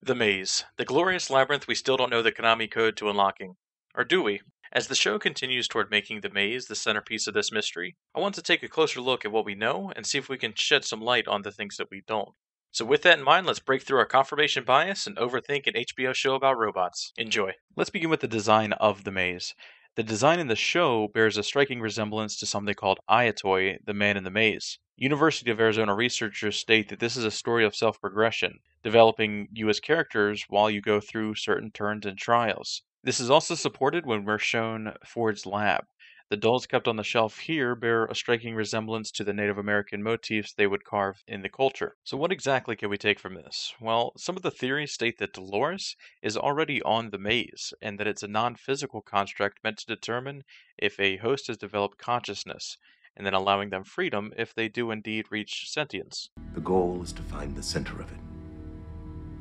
The Maze, the glorious labyrinth we still don't know the Konami code to unlocking. Or do we? As the show continues toward making the maze the centerpiece of this mystery, I want to take a closer look at what we know and see if we can shed some light on the things that we don't. So with that in mind, let's break through our confirmation bias and overthink an HBO show about robots. Enjoy. Let's begin with the design of the maze. The design in the show bears a striking resemblance to something called Ayatoy, the Man in the Maze. University of Arizona researchers state that this is a story of self-progression, developing you as characters while you go through certain turns and trials. This is also supported when we're shown Ford's lab. The dolls kept on the shelf here bear a striking resemblance to the Native American motifs they would carve in the culture. So what exactly can we take from this? Well, some of the theories state that Dolores is already on the maze, and that it's a non-physical construct meant to determine if a host has developed consciousness, and then allowing them freedom if they do indeed reach sentience. The goal is to find the center of it.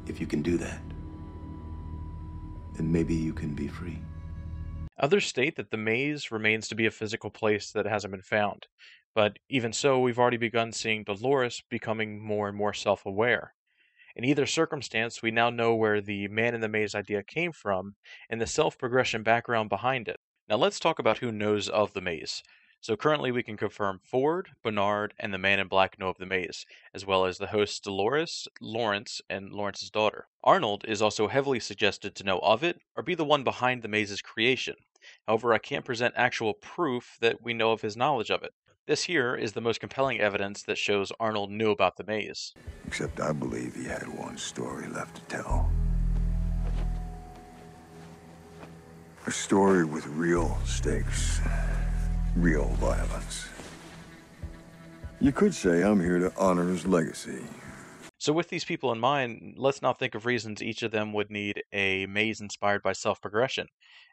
If you can do that, then maybe you can be free. Others state that the maze remains to be a physical place that hasn't been found, but even so, we've already begun seeing Dolores becoming more and more self-aware. In either circumstance, we now know where the man in the maze idea came from and the self-progression background behind it. Now let's talk about who knows of the maze. So currently we can confirm Ford, Bernard, and the man in black know of the maze, as well as the hosts Dolores, Lawrence, and Lawrence's daughter. Arnold is also heavily suggested to know of it, or be the one behind the maze's creation. However, I can't present actual proof that we know of his knowledge of it. This here is the most compelling evidence that shows Arnold knew about the maze. Except I believe he had one story left to tell. A story with real stakes. Real violence. You could say I'm here to honor his legacy. So with these people in mind, let's now think of reasons each of them would need a maze inspired by self-progression,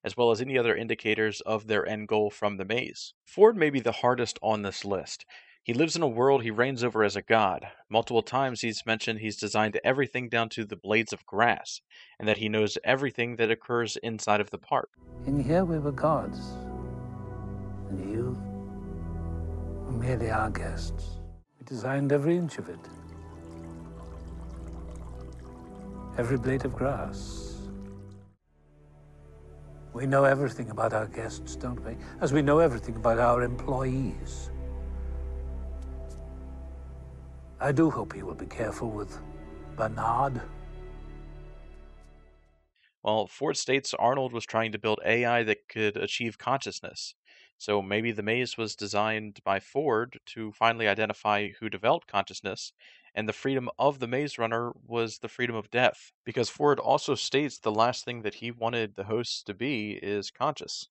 as well as any other indicators of their end goal from the maze. Ford may be the hardest on this list. He lives in a world he reigns over as a god. Multiple times he's mentioned he's designed everything down to the blades of grass, and that he knows everything that occurs inside of the park. In here we were gods. And you were merely our guests. We designed every inch of it. Every blade of grass. We know everything about our guests, don't we? As we know everything about our employees. I do hope you will be careful with Bernard. Well, Ford states Arnold was trying to build AI that could achieve consciousness. So maybe the maze was designed by Ford to finally identify who developed consciousness, and the freedom of the maze runner was the freedom of death. Because Ford also states the last thing that he wanted the hosts to be is conscious.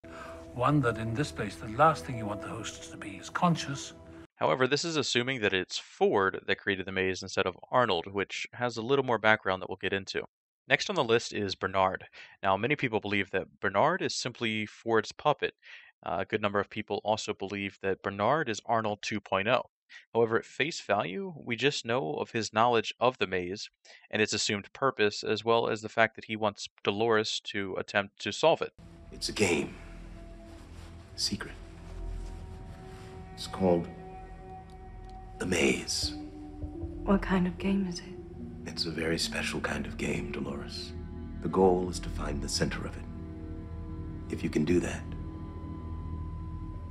One that in this place, the last thing you want the hosts to be is conscious. However, this is assuming that it's Ford that created the maze instead of Arnold, which has a little more background that we'll get into. Next on the list is Bernard. Now, many people believe that Bernard is simply Ford's puppet. A good number of people also believe that Bernard is Arnold 2.0. However, at face value, we just know of his knowledge of the maze and its assumed purpose, as well as the fact that he wants Dolores to attempt to solve it. It's a game. A secret. It's called The Maze. What kind of game is it? It's a very special kind of game, Dolores. The goal is to find the center of it. If you can do that,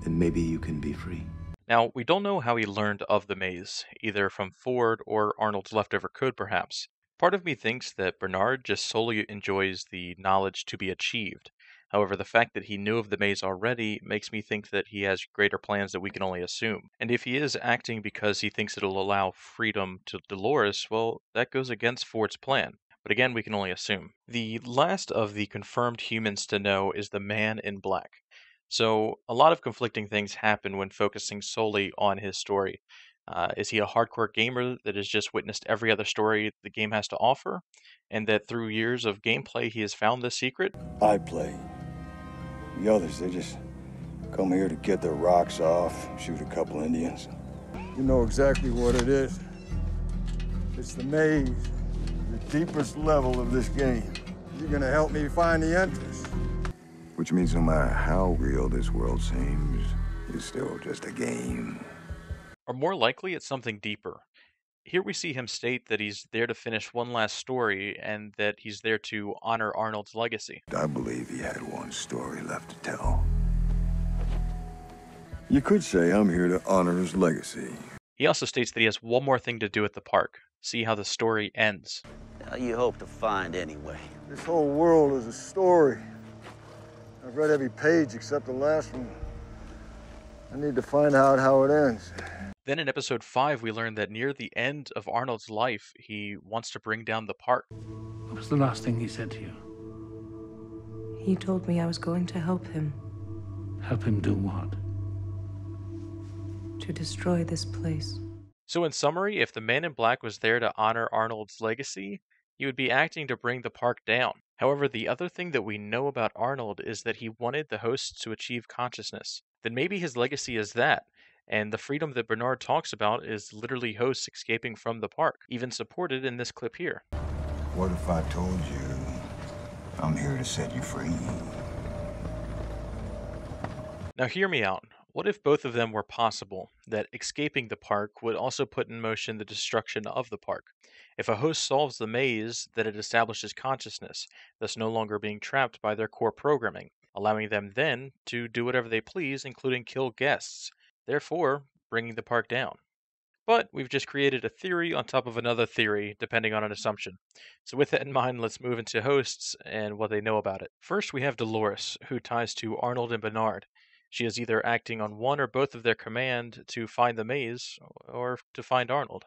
then maybe you can be free. Now, we don't know how he learned of the maze, either from Ford or Arnold's leftover code perhaps. Part of me thinks that Bernard just solely enjoys the knowledge to be achieved. However, the fact that he knew of the maze already makes me think that he has greater plans that we can only assume. And if he is acting because he thinks it'll allow freedom to Dolores, well, that goes against Ford's plan. But again, we can only assume. The last of the confirmed humans to know is the man in black. So, a lot of conflicting things happen when focusing solely on his story. Is he a hardcore gamer that has just witnessed every other story the game has to offer? And that through years of gameplay he has found this secret? I play. The others, they just come here to get their rocks off, shoot a couple Indians. You know exactly what it is. It's the maze, the deepest level of this game. You're gonna help me find the entrance. Which means no matter how real this world seems, it's still just a game. Or more likely, it's something deeper. Here we see him state that he's there to finish one last story and that he's there to honor Arnold's legacy. I believe he had one story left to tell. You could say I'm here to honor his legacy. He also states that he has one more thing to do at the park. See how the story ends. How you hope to find anyway? This whole world is a story. I've read every page except the last one. I need to find out how it ends. Then in episode 5, we learn that near the end of Arnold's life, he wants to bring down the park. What was the last thing he said to you? He told me I was going to help him Help him do what? to destroy this place. So in summary, if the Man in Black was there to honor Arnold's legacy, he would be acting to bring the park down. However, the other thing that we know about Arnold is that he wanted the hosts to achieve consciousness. Then maybe his legacy is that, and the freedom that Bernard talks about is literally hosts escaping from the park, even supported in this clip here. What if I told you I'm here to set you free? Now hear me out. What if both of them were possible, that escaping the park would also put in motion the destruction of the park? If a host solves the maze, then it establishes consciousness, thus no longer being trapped by their core programming, allowing them then to do whatever they please, including kill guests, therefore bringing the park down. But we've just created a theory on top of another theory, depending on an assumption. So with that in mind, let's move into hosts and what they know about it. First, we have Dolores, who ties to Arnold and Bernard. She is either acting on one or both of their command to find the maze, or to find Arnold.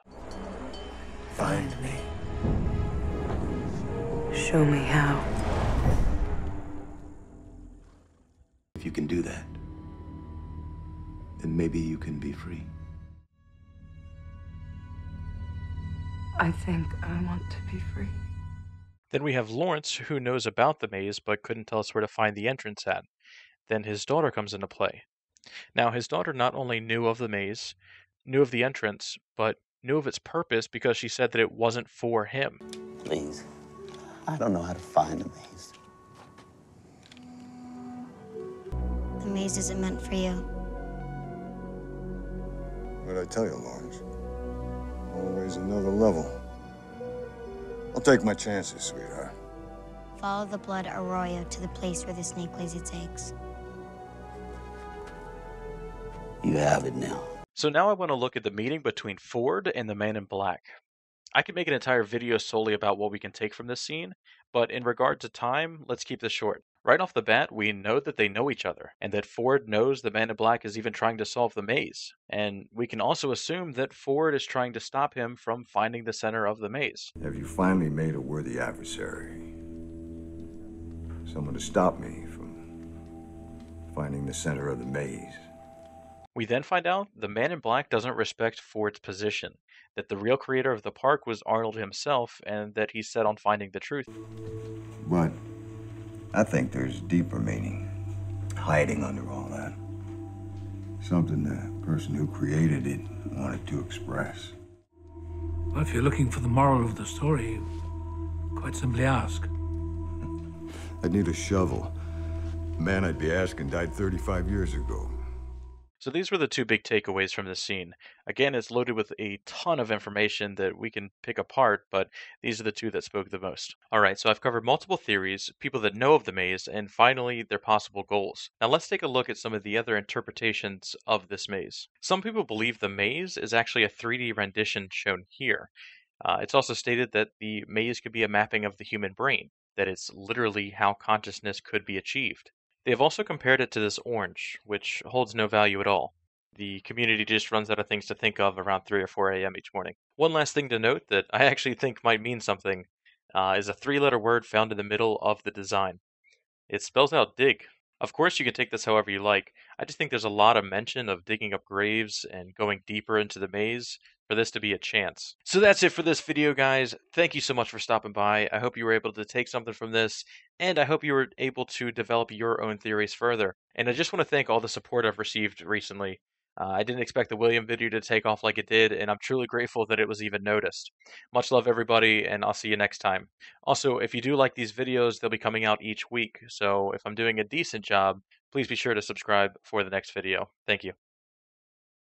Find me. Show me how. If you can do that, then maybe you can be free. I think I want to be free. Then we have Lawrence, who knows about the maze but couldn't tell us where to find the entrance at. Then his daughter comes into play. Now, his daughter not only knew of the maze, knew of the entrance, but knew of its purpose because she said that it wasn't for him. Please. I don't know how to find the maze. The maze isn't meant for you. What'd I tell you, Lawrence? Always another level. I'll take my chances, sweetheart. Follow the blood arroyo to the place where the snake lays its eggs. You have it now. So now I want to look at the meeting between Ford and the Man in Black. I could make an entire video solely about what we can take from this scene, but in regard to time, let's keep this short. Right off the bat, we know that they know each other, and that Ford knows the Man in Black is even trying to solve the maze. And we can also assume that Ford is trying to stop him from finding the center of the maze. Have you finally made a worthy adversary? Someone to stop me from finding the center of the maze. We then find out the Man in Black doesn't respect Ford's position, that the real creator of the park was Arnold himself, and that he's set on finding the truth. But I think there's deeper meaning hiding under all that. Something the person who created it wanted to express. Well, if you're looking for the moral of the story, quite simply ask. I'd need a shovel. The man I'd be asking died 35 years ago. So these were the two big takeaways from this scene. Again, it's loaded with a ton of information that we can pick apart, but these are the two that spoke the most. Alright, so I've covered multiple theories, people that know of the maze, and finally, their possible goals. Now let's take a look at some of the other interpretations of this maze. Some people believe the maze is actually a 3D rendition shown here. It's also stated that the maze could be a mapping of the human brain, that it's literally how consciousness could be achieved. They have also compared it to this orange, which holds no value at all. The community just runs out of things to think of around 3 or 4 a.m. each morning. One last thing to note that I actually think might mean something is a 3-letter word found in the middle of the design. It spells out dig. Of course, you can take this however you like. I just think there's a lot of mention of digging up graves and going deeper into the maze for this to be a chance. So that's it for this video, guys. Thank you so much for stopping by. I hope you were able to take something from this, and I hope you were able to develop your own theories further. And I just want to thank all the support I've received recently. I didn't expect the William video to take off like it did, and I'm truly grateful that it was even noticed. Much love, everybody, and I'll see you next time. Also, if you do like these videos, they'll be coming out each week, so if I'm doing a decent job, please be sure to subscribe for the next video. Thank you.